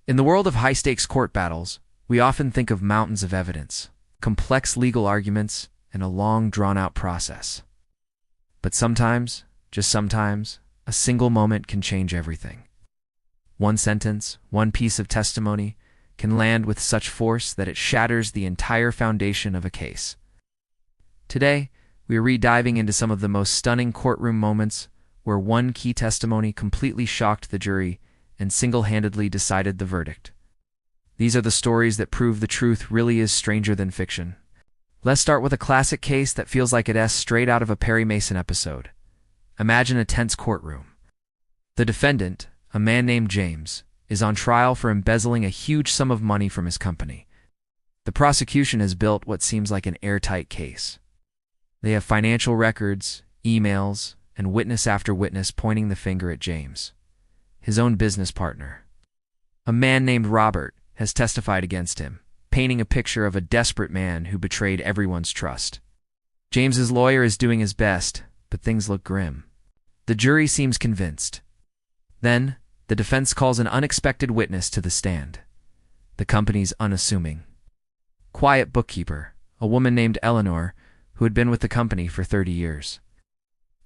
In the world of high-stakes court battles, we often think of mountains of evidence, complex legal arguments, and a long, drawn-out process. But sometimes, just sometimes, a single moment can change everything. One sentence, one piece of testimony, can land with such force that it shatters the entire foundation of a case. Today, we are re-diving into some of the most stunning courtroom moments where one key testimony completely shocked the jury and single-handedly decided the verdict. These are the stories that prove the truth really is stranger than fiction. Let's start with a classic case that feels like it's straight out of a Perry Mason episode. Imagine a tense courtroom. The defendant, a man named James, is on trial for embezzling a huge sum of money from his company. The prosecution has built what seems like an airtight case. They have financial records, emails, and witness after witness pointing the finger at James, his own business partner. A man named Robert has testified against him, painting a picture of a desperate man who betrayed everyone's trust. James's lawyer is doing his best, but things look grim. The jury seems convinced. Then, the defense calls an unexpected witness to the stand. The company's unassuming, quiet bookkeeper, a woman named Eleanor, who had been with the company for 30 years.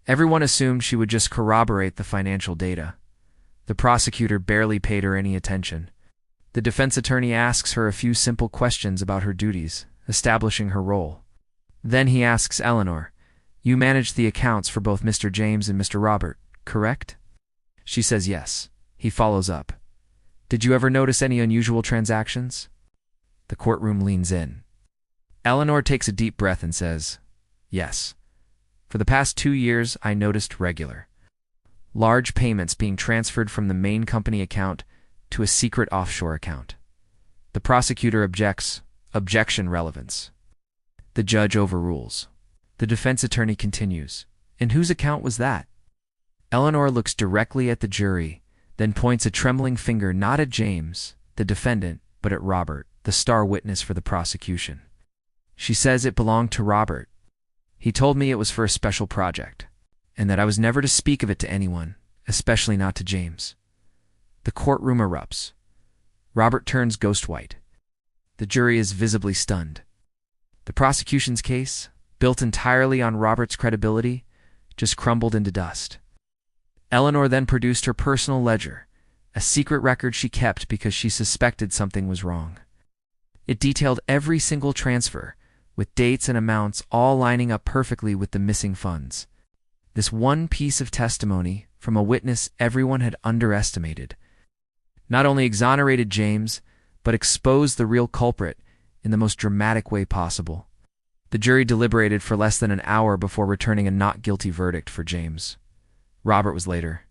Everyone assumed she would just corroborate the financial data. The prosecutor barely paid her any attention. The defense attorney asks her a few simple questions about her duties, establishing her role. Then he asks Eleanor, "You managed the accounts for both Mr. James and Mr. Robert, correct?" She says yes. He follows up. "Did you ever notice any unusual transactions?" The courtroom leans in. Eleanor takes a deep breath and says, "Yes. For the past 2 years, I noticed regular, large payments being transferred from the main company account to a secret offshore account." The prosecutor objects. Objection relevance. The judge overrules. The defense attorney continues. "And whose account was that?" Eleanor looks directly at the jury, then points a trembling finger not at James, the defendant, but at Robert, the star witness for the prosecution. She says it belonged to Robert. "He told me it was for a special project, and that I was never to speak of it to anyone, especially not to James." The courtroom erupts. Robert turns ghost white. The jury is visibly stunned. The prosecution's case, built entirely on Robert's credibility, just crumbled into dust. Eleanor then produced her personal ledger, a secret record she kept because she suspected something was wrong. It detailed every single transfer, with dates and amounts all lining up perfectly with the missing funds. This one piece of testimony from a witness everyone had underestimated not only exonerated James, but exposed the real culprit in the most dramatic way possible. The jury deliberated for less than an hour before returning a not guilty verdict for James. Robert was later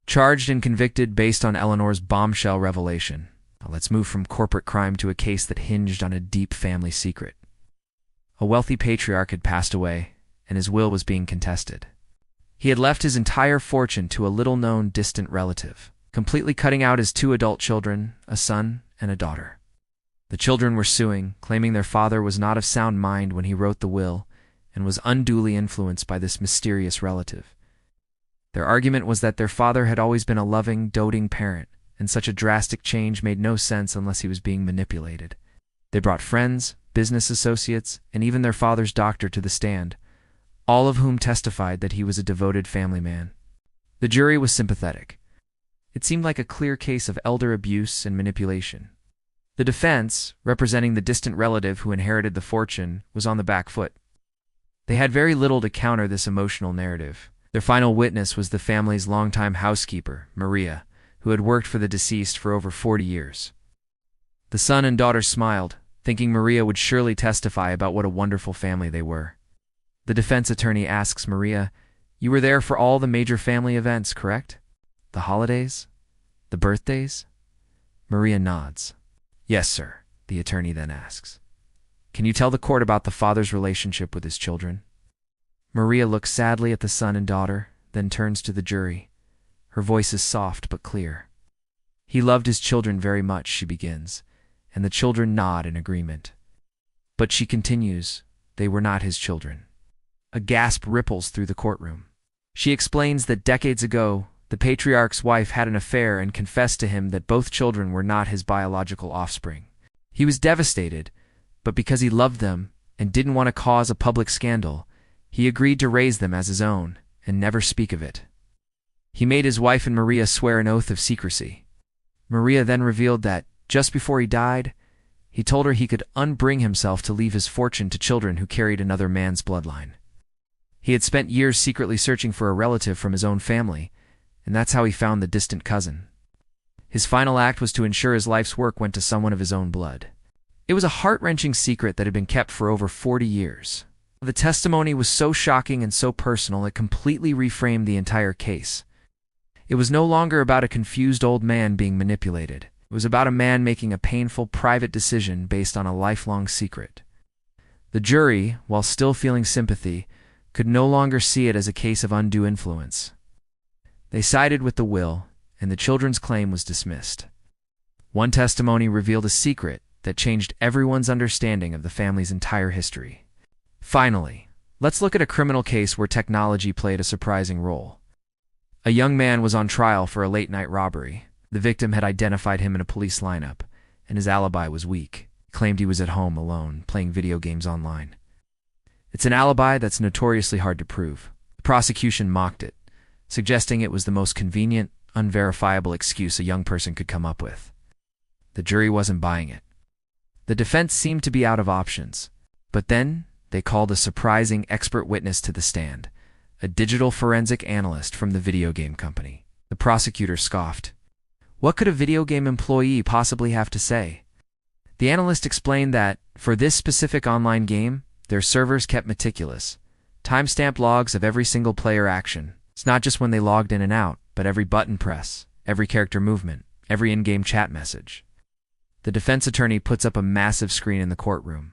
charged and convicted based on Eleanor's bombshell revelation. Now let's move from corporate crime to a case that hinged on a deep family secret. A wealthy patriarch had passed away, and his will was being contested. He had left his entire fortune to a little-known distant relative, completely cutting out his 2 adult children, a son and a daughter. The children were suing, claiming their father was not of sound mind when he wrote the will and was unduly influenced by this mysterious relative. Their argument was that their father had always been a loving, doting parent, and such a drastic change made no sense unless he was being manipulated. They brought friends, business associates, and even their father's doctor to the stand, all of whom testified that he was a devoted family man. The jury was sympathetic. It seemed like a clear case of elder abuse and manipulation. The defense, representing the distant relative who inherited the fortune, was on the back foot. They had very little to counter this emotional narrative. Their final witness was the family's longtime housekeeper, Maria, who had worked for the deceased for over 40 years. The son and daughter smiled, thinking Maria would surely testify about what a wonderful family they were. The defense attorney asks Maria, "You were there for all the major family events, correct? The holidays? The birthdays?" Maria nods. "Yes, sir," the attorney then asks. "Can you tell the court about the father's relationship with his children?" Maria looks sadly at the son and daughter, then turns to the jury. Her voice is soft but clear. "He loved his children very much," she begins, and the children nod in agreement. But she continues, they were not his children. A gasp ripples through the courtroom. She explains that decades ago, The patriarch's wife had an affair and confessed to him that both children were not his biological offspring. He was devastated, but because he loved them and didn't want to cause a public scandal, he agreed to raise them as his own and never speak of it. He made his wife and Maria swear an oath of secrecy. Maria then revealed that, just before he died, he told her he could unbring himself to leave his fortune to children who carried another man's bloodline. He had spent years secretly searching for a relative from his own family, and that's how he found the distant cousin. His final act was to ensure his life's work went to someone of his own blood. It was a heart-wrenching secret that had been kept for over 40 years. The testimony was so shocking and so personal it completely reframed the entire case. It was no longer about a confused old man being manipulated. It was about a man making a painful, private decision based on a lifelong secret. The jury, while still feeling sympathy, could no longer see it as a case of undue influence. They sided with the will, and the children's claim was dismissed. One testimony revealed a secret that changed everyone's understanding of the family's entire history. Finally, let's look at a criminal case where technology played a surprising role. A young man was on trial for a late-night robbery. The victim had identified him in a police lineup, and his alibi was weak. He claimed he was at home alone, playing video games online. It's an alibi that's notoriously hard to prove. The prosecution mocked it, suggesting it was the most convenient, unverifiable excuse a young person could come up with. The jury wasn't buying it. The defense seemed to be out of options, but then they called a surprising expert witness to the stand, a digital forensic analyst from the video game company. The prosecutor scoffed. What could a video game employee possibly have to say? The analyst explained that, for this specific online game, their servers kept meticulous, timestamped logs of every single player action. It's not just when they logged in and out, but every button press, every character movement, every in-game chat message. The defense attorney puts up a massive screen in the courtroom.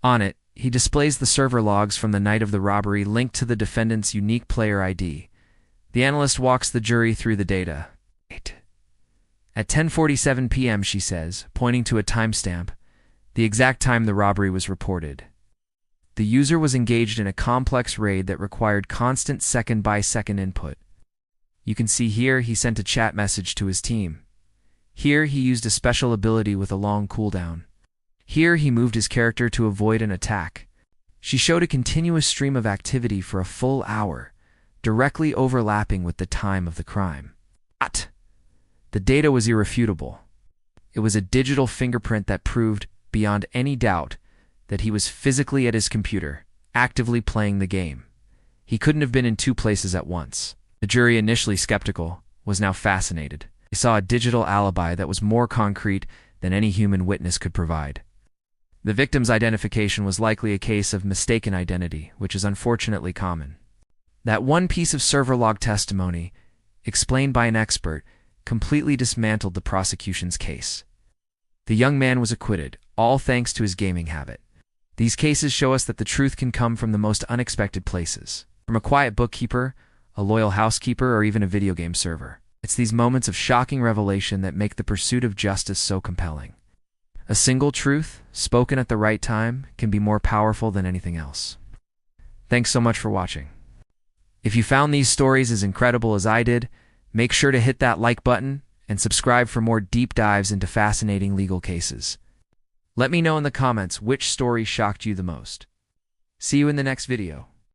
On it, he displays the server logs from the night of the robbery linked to the defendant's unique player ID. The analyst walks the jury through the data. At 10:47 p.m., she says, pointing to a timestamp, the exact time the robbery was reported. The user was engaged in a complex raid that required constant second-by-second input. You can see here he sent a chat message to his team. Here he used a special ability with a long cooldown. Here he moved his character to avoid an attack. She showed a continuous stream of activity for a full hour, directly overlapping with the time of the crime. The data was irrefutable. It was a digital fingerprint that proved, beyond any doubt, that he was physically at his computer, actively playing the game. He couldn't have been in two places at once. The jury, initially skeptical, was now fascinated. They saw a digital alibi that was more concrete than any human witness could provide. The victim's identification was likely a case of mistaken identity, which is unfortunately common. That one piece of server log testimony, explained by an expert, completely dismantled the prosecution's case. The young man was acquitted, all thanks to his gaming habit. These cases show us that the truth can come from the most unexpected places. From a quiet bookkeeper, a loyal housekeeper, or even a video game server. It's these moments of shocking revelation that make the pursuit of justice so compelling. A single truth, spoken at the right time, can be more powerful than anything else. Thanks so much for watching. If you found these stories as incredible as I did, make sure to hit that like button and subscribe for more deep dives into fascinating legal cases. Let me know in the comments which story shocked you the most. See you in the next video.